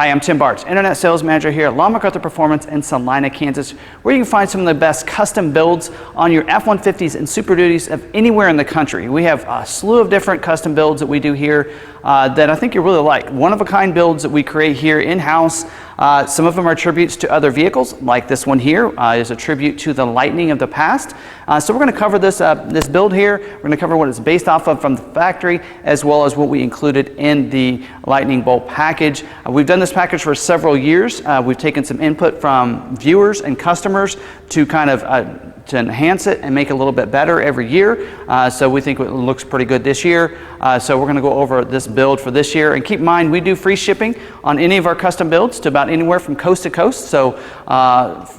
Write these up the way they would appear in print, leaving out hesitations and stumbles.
Hi, I'm Tim Bartz, Internet Sales Manager here at McArthur Performance in Salina, Kansas, where you can find some of the best custom builds on your F-150s and Super Duties of anywhere in the country. We have a slew of different custom builds that we do here that I think you really like. One-of-a-kind builds that we create here in-house. Some of them are tributes to other vehicles, like this one here is a tribute to the Lightning of the past. So we're going to cover this build here. We're going to cover what it's based off of from the factory, as well as what we included in the Lightning Bolt package. We've done this package for several years. We've taken some input from viewers and customers to kind of to enhance it and make it a little bit better every year. So we think it looks pretty good this year. So we're going to go over this build for this year. And keep in mind, we do free shipping on any of our custom builds to about anywhere from coast to coast. So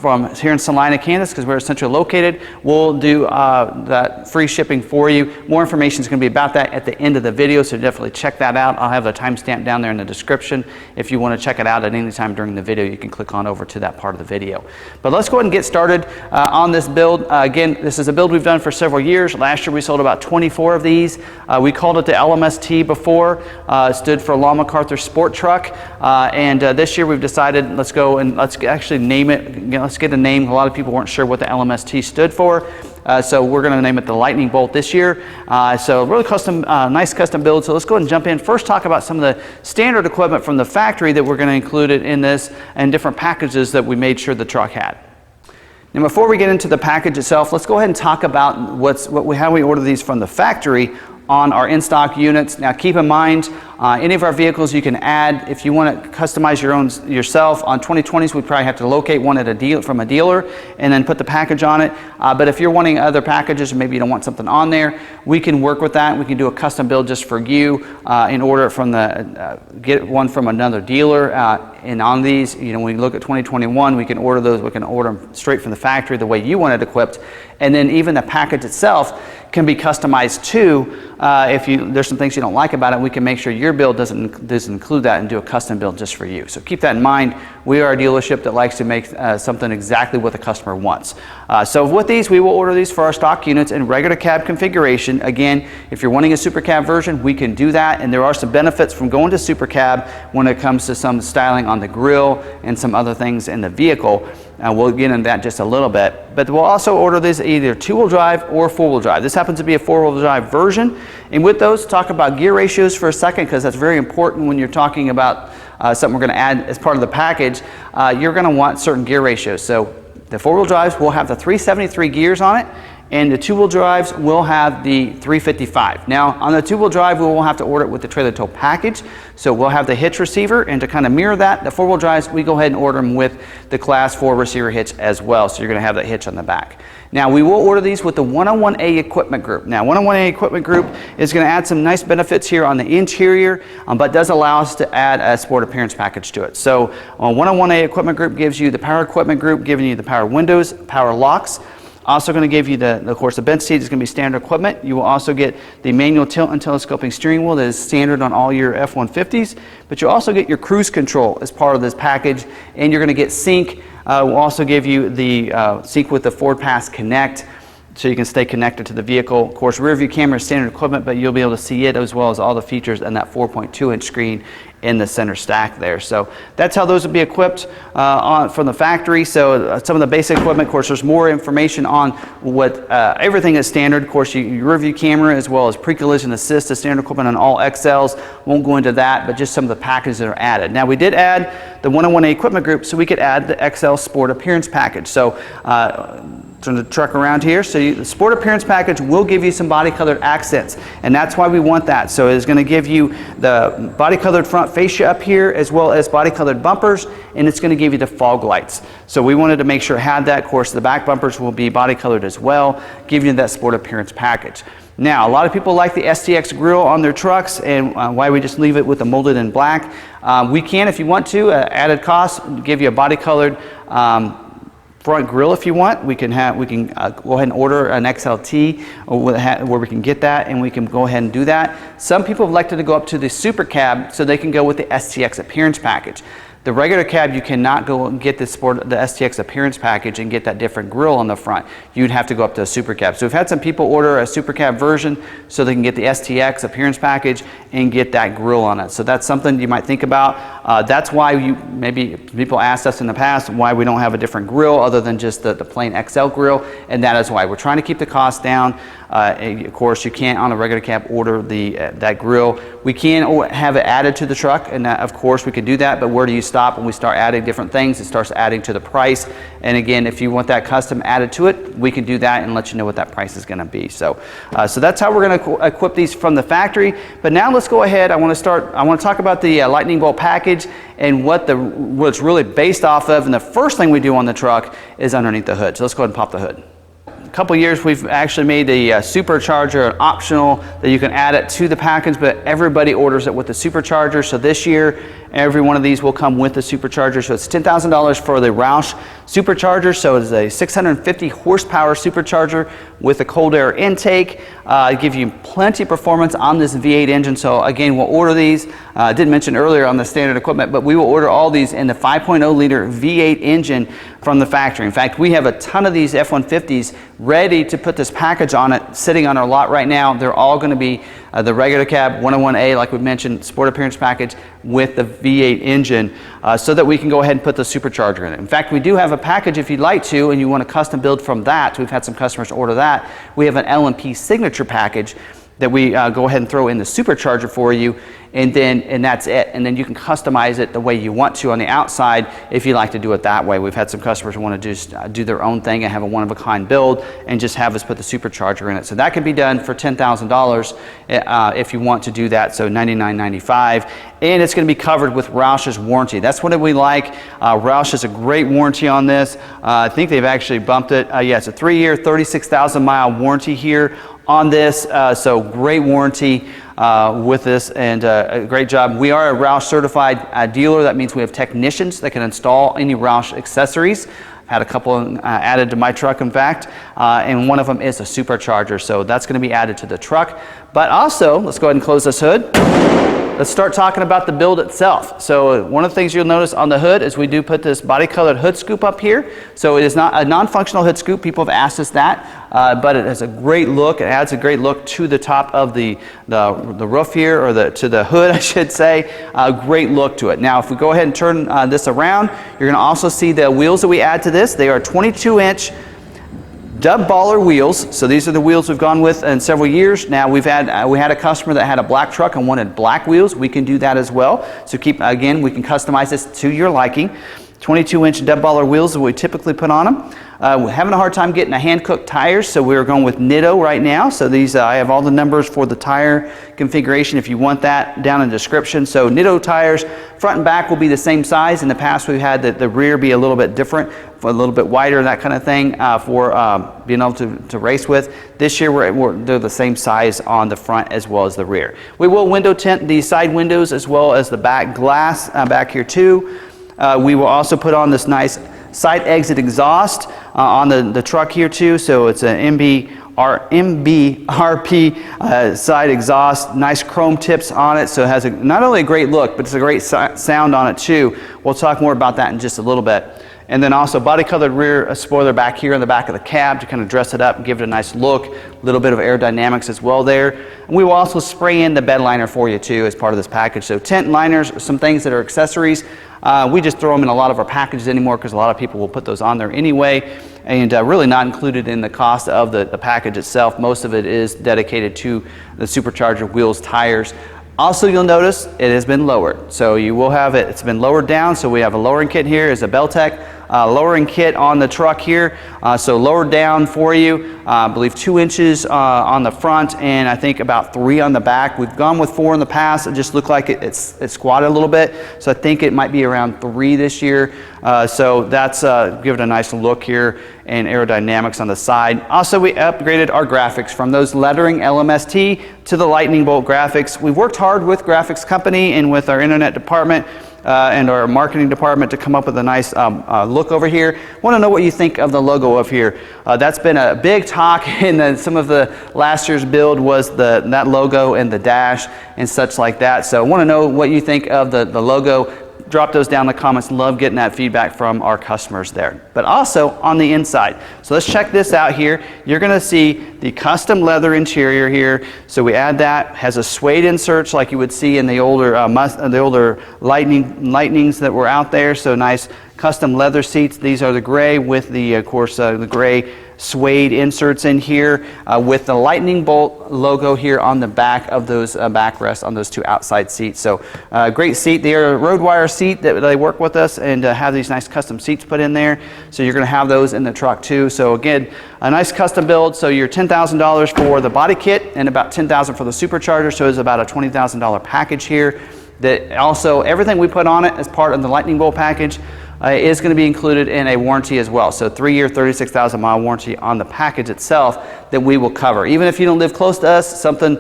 from here in Salina, Kansas, because we're essentially located, we'll do that free shipping for you. More information is going to be about that at the end of the video, so definitely check that out. I'll have the timestamp down there in the description. If you want to check it out at any time during the video, you can click on over to that part of the video. But let's go ahead and get started on this build. Again, this is a build we've done for several years. Last year we sold about 24 of these. We called it the LMST before. It stood for Long McArthur Sport Truck. And this year we've decided let's go and let's actually name it. Let's get a name. A lot of people weren't sure what the LMST stood for. So we're going to name it the Lightning Bolt this year. So really custom, nice custom build. So let's go ahead and jump in. First talk about some of the standard equipment from the factory that we're going to include it in this and different packages that we made sure the truck had. Now before we get into the package itself, let's go ahead and talk about how we order these from the factory on our in-stock units. Now keep in mind, any of our vehicles you can add. If you want to customize your own yourself, on 2020s we probably have to locate one at a deal from a dealer and then put the package on it. But if you're wanting other packages, or maybe you don't want something on there, we can work with that. We can do a custom build just for you and order it from get one from another dealer. And on these, you know, when we look at 2021, we can order those. We can order them straight from the factory the way you want it equipped. And then even the package itself can be customized too. If there's some things you don't like about it, we can make sure your build doesn't include that and do a custom build just for you. So keep that in mind. We are a dealership that likes to make something exactly what the customer wants. So with these, we will order these for our stock units in regular cab configuration. Again, if you're wanting a super cab version, we can do that. And there are some benefits from going to super cab when it comes to some styling on the grill and some other things in the vehicle. We'll get into that just a little bit. But we'll also order these either two-wheel drive or four-wheel drive. This happens to be a four-wheel drive version. And with those, talk about gear ratios for a second, because that's very important when you're talking about something we're going to add as part of the package. You're going to want certain gear ratios. So the four-wheel drives will have the 373 gears on it, and the two-wheel drives will have the 355. Now, on the two-wheel drive, we will have to order it with the trailer tow package. So we'll have the hitch receiver, and to kind of mirror that, the four-wheel drives, we go ahead and order them with the Class 4 receiver hitch as well. So you're going to have that hitch on the back. Now, we will order these with the 101A equipment group. Now, 101A equipment group is going to add some nice benefits here on the interior, but does allow us to add a sport appearance package to it. So 101A equipment group gives you the power equipment group, giving you the power windows, power locks. Also going to give you of course, the bench seat is going to be standard equipment. You will also get the manual tilt and telescoping steering wheel that is standard on all your F-150s. But you'll also get your cruise control as part of this package, and you're going to get sync. We'll also give you the sync with the Ford Pass Connect, so you can stay connected to the vehicle. Of course, rear view camera is standard equipment, but you'll be able to see it as well as all the features and that 4.2-inch screen in the center stack there. So that's how those will be equipped from the factory. So some of the basic equipment, of course, there's more information on what everything is standard. Of course, your rear view camera as well as pre-collision assist is standard equipment on all XLs. Won't go into that, but just some of the packages that are added. Now, we did add the 101A equipment group, so we could add the XL Sport Appearance Package. So turn the truck around here. So the Sport Appearance Package will give you some body colored accents, and that's why we want that. So it's going to give you the body colored front fascia up here, as well as body colored bumpers, and it's going to give you the fog lights. So we wanted to make sure it had that. Of course, the back bumpers will be body colored as well, giving you that Sport Appearance Package. Now, a lot of people like the STX grill on their trucks, and why we just leave it with the molded in black. We can, if you want to, added cost, give you a body colored front grille if you want. We can go ahead and order an XLT where we can get that, and we can go ahead and do that. Some people have elected to go up to the Super Cab so they can go with the STX Appearance Package. The regular cab, you cannot go and get the STX appearance package and get that different grille on the front. You'd have to go up to a super cab. So we've had some people order a super cab version so they can get the STX appearance package and get that grille on it. So that's something you might think about. That's why maybe people asked us in the past why we don't have a different grille other than just the plain XL grille, and that is why. We're trying to keep the cost down. Of course, you can't on a regular cab order that grille. We can have it added to the truck, and of course we can do that, but where do you stop when we start adding different things? It starts adding to the price. And again, if you want that custom added to it, we can do that and let you know what that price is going to be. So that's how we're going to equip these from the factory. But now let's go ahead. I want to talk about the lightning bolt package and what it's really based off of. And the first thing we do on the truck is underneath the hood. So let's go ahead and pop the hood. A couple years we've actually made the Supercharger optional, that you can add it to the package, but everybody orders it with the Supercharger. So this year every one of these will come with the Supercharger. So it's $10,000 for the Roush Supercharger. So it's a 650 horsepower Supercharger with a cold air intake. Give you plenty of performance on this V8 engine. So again, we'll order these. I didn't mention earlier on the standard equipment, but we will order all these in the 5.0 liter V8 engine from the factory. In fact, we have a ton of these F-150s ready to put this package on it, sitting on our lot right now. They're all going to be the regular cab 101A, like we mentioned, sport appearance package with the V8 engine, so that we can go ahead and put the Supercharger in it. In fact, we do have a package if you'd like to, and you want to custom build from that. We've had some customers order that. We have an LMP signature package that we go ahead and throw in the Supercharger for you, and that's it. And then you can customize it the way you want to on the outside if you like to do it that way. We've had some customers who want to just do their own thing and have a one-of-a-kind build and just have us put the Supercharger in it. So that can be done for $10,000 if you want to do that, so $99.95. And it's going to be covered with Roush's warranty. That's what we like. Roush has a great warranty on this. I think they've actually bumped it. Yeah, it's a 3-year, 36,000 mile warranty here on this, so great warranty with this, and a great job. We are a Roush certified dealer. That means we have technicians that can install any Roush accessories. Had a couple added to my truck, in fact, and one of them is a Supercharger, so that's going to be added to the truck. But also, let's go ahead and close this hood. Let's start talking about the build itself. So one of the things you'll notice on the hood is we do put this body colored hood scoop up here. So it is not a non-functional hood scoop. People have asked us that, but it has a great look. It adds a great look to the top of the roof here, or to the hood, I should say. A great look to it. Now, if we go ahead and turn this around, you're going to also see the wheels that we add to this. They are 22-inch dub baller wheels. So these are the wheels we've gone with in several years. Now we had a customer that had a black truck and wanted black wheels. We can do that as well. So again, we can customize this to your liking. 22-inch dub baller wheels that we typically put on them. We're having a hard time getting a hand-cooked tires, so we're going with Nitto right now. So these, I have all the numbers for the tire configuration if you want that down in the description. So Nitto tires, front and back will be the same size. In the past, we've had the rear be a little bit different, a little bit wider, that kind of thing, for being able to race with. This year, they're the same size on the front as well as the rear. We will window tint the side windows as well as the back glass back here too. We will also put on this nice side exit exhaust on the truck here too. So it's an MBRP side exhaust, nice chrome tips on it. So it has not only a great look, but it's a great sound on it too. We'll talk more about that in just a little bit. And then also body colored rear spoiler back here in the back of the cab to kind of dress it up and give it a nice look. A little bit of aerodynamics as well there. And we will also spray in the Bedliner for you too as part of this package. So tint liners, some things that are accessories. We just throw them in a lot of our packages anymore because a lot of people will put those on there anyway, and really not included in the cost of the package itself. Most of it is dedicated to the Supercharger wheels, tires. Also, you'll notice it has been lowered. So you will have it's been lowered down. So we have a lowering kit here is a BelTech lowering kit on the truck here. So lowered down for you, I believe 2 inches on the front and I think about 3 on the back. We've gone with 4 in the past. It just looked like it's squatted a little bit. So I think it might be around 3 this year. So that's give it a nice look here and aerodynamics on the side. Also, we upgraded our graphics from those lettering LMST to the lightning bolt graphics. We've worked hard with graphics company and with our internet department and our marketing department to come up with a nice look over here. Want to know what you think of the logo of here. That's been a big talk in some of the last year's build was that logo and the dash and such like that. So I want to know what you think of the logo. drop those down in the comments. Love getting that feedback from our customers there. But also on the inside. So let's check this out here. You're going to see the custom leather interior here. So we add that. Has a suede inserts like you would see in the older lightnings that were out there. So nice custom leather seats. These are the gray with the, of course, the gray suede inserts in here with the lightning bolt logo here on the back of those backrests on those two outside seats. So great seat. They are a road wire seat that they work with us and have these nice custom seats put in there. So you're going to have those in the truck too. So again, a nice custom build. So you're $10,000 for the body kit and about $10,000 for the supercharger. So it's about a $20,000 package here. That also everything we put on it as part of the lightning bolt package is going to be included in a warranty as well. So 3-year, 36,000 mile warranty on the package itself that we will cover. Even if you don't live close to us, something,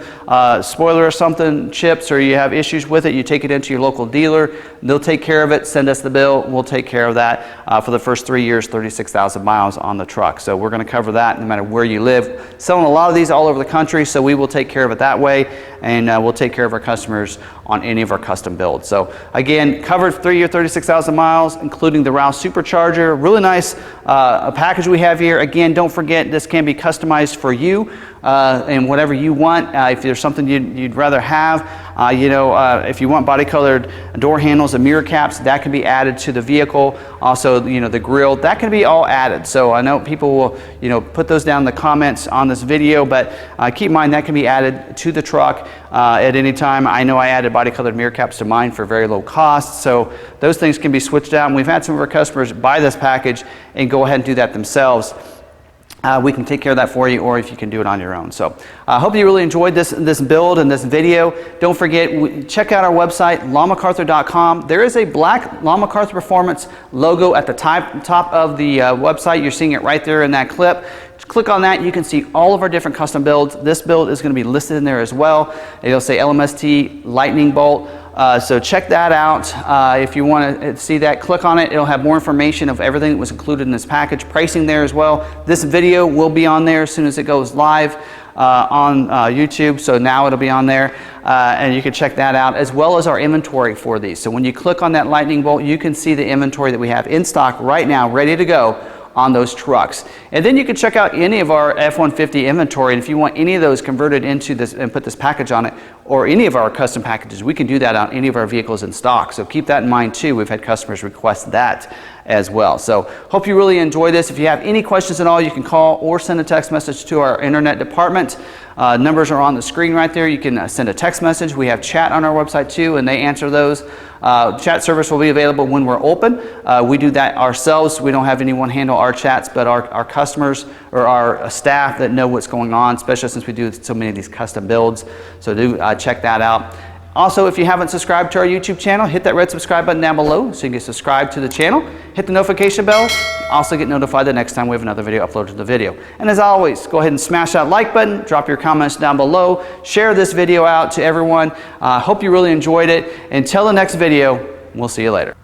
spoiler or something chips or you have issues with it, you take it into your local dealer, they'll take care of it, send us the bill, we'll take care of that for the first 3 years, 36,000 miles on the truck. So we're going to cover that no matter where you live. Selling a lot of these all over the country, so we will take care of it that way, and we'll take care of our customers on any of our custom builds. So again, covered 3-year, 36,000 miles, including the Roush Supercharger. Really nice a package we have here. Again, don't forget this can be customized for you and whatever you want. If there's something you'd rather have, if you want body colored door handles and mirror caps, that can be added to the vehicle. Also, the grill, that can be all added. So I know people will, put those down in the comments on this video, but keep in mind that can be added to the truck at any time. I know I added body colored mirror caps to mine for very low cost. So those things can be switched out. And we've had some of our customers buy this package and go ahead and do that themselves. We can take care of that for you, or if you can do it on your own. So I hope you really enjoyed this build and this video. Don't forget, check out our website, McArthur.com. There is a black McArthur Performance logo at the top of the website. You're seeing it right there in that clip. Click on that, you can see all of our different custom builds. This build is going to be listed in there as well. It'll say LMST lightning bolt. So check that out. If you want to see that, click on it. It'll have more information of everything that was included in this package, pricing there as well. This video will be on there as soon as it goes live on YouTube. So now it'll be on there and you can check that out, as well as our inventory for these. So when you click on that lightning bolt, you can see the inventory that we have in stock right now, ready to go on those trucks. And then you can check out any of our F-150 inventory, and if you want any of those converted into this and put this package on it, or any of our custom packages, we can do that on any of our vehicles in stock. So keep that in mind too. We've had customers request that as well. So hope you really enjoy this. If you have any questions at all, you can call or send a text message to our internet department. Numbers are on the screen right there. You can send a text message. We have chat on our website too, and they answer those. Chat service will be available when we're open. We do that ourselves. We don't have anyone handle our chats, but our customers or our staff that know what's going on, especially since we do so many of these custom builds. So do check that out. Also, if you haven't subscribed to our YouTube channel, hit that red subscribe button down below so you can get subscribed to the channel. Hit the notification bell. Also get notified the next time we have another video uploaded to the video. And as always, go ahead and smash that like button, drop your comments down below, share this video out to everyone. Hope you really enjoyed it. Until the next video, we'll see you later.